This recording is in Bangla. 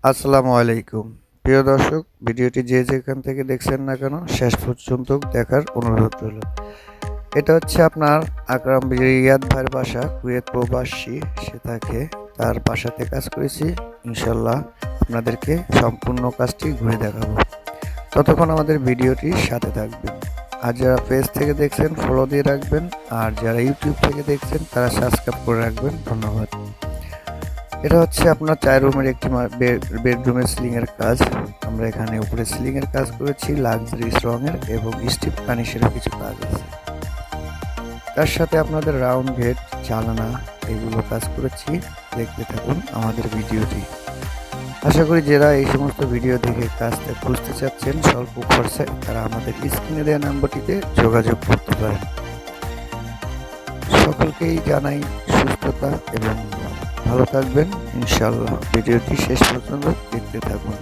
আসসালামু আলাইকুম প্রিয় দর্শক, ভিডিওটি যে যেখান থেকে দেখছেন না কেন শেষ পর্যন্ত দেখার অনুরোধ রইল। এটা হচ্ছে আপনার আকরাম রিয়াদ ভাইয়ের বাসা, কুয়েত প্রবাসী। সে থাকে, তার বাসাতে কাজ করেছি। ইনশাল্লাহ আপনাদেরকে সম্পূর্ণ কাজটি ঘুরে দেখাবো। ততক্ষণ আমাদের ভিডিওটির সাথে থাকবেন। আর যারা পেজ থেকে দেখছেন ফলো দিয়ে রাখবেন, আর যারা ইউটিউব থেকে দেখছেন তারা সাবস্ক্রাইব করে রাখবেন। ধন্যবাদ। এটা হচ্ছে আপনার 4 রুমের একটি বেডরুমের সিলিং এর কাজ। আমরা এখানে উপরে সিলিং এর কাজ করেছি, লাক্সারিস রঙের এবং স্টিপ ফার্নিশের কিছু কাজ আছে। তার সাথে আপনাদের রাউন্ড গেট, জানালা এগুলো কাজ করেছি। দেখতে থাকুন আমাদের ভিডিওটি। আশা করি যারা এই সমস্ত ভিডিও দেখে কাজটা খুঁজতে চাচ্ছেন স্বল্প খরচায়, তারা আমাদের স্ক্রিনে দেওয়া নাম্বারটিতে যোগাযোগ করতে পারেন। সকলকেই জানাই সুস্থতা এবং ভালো থাকবেন ইনশাআল্লাহ। ভিডিওটি শেষ পর্যন্ত দেখতে থাকুন।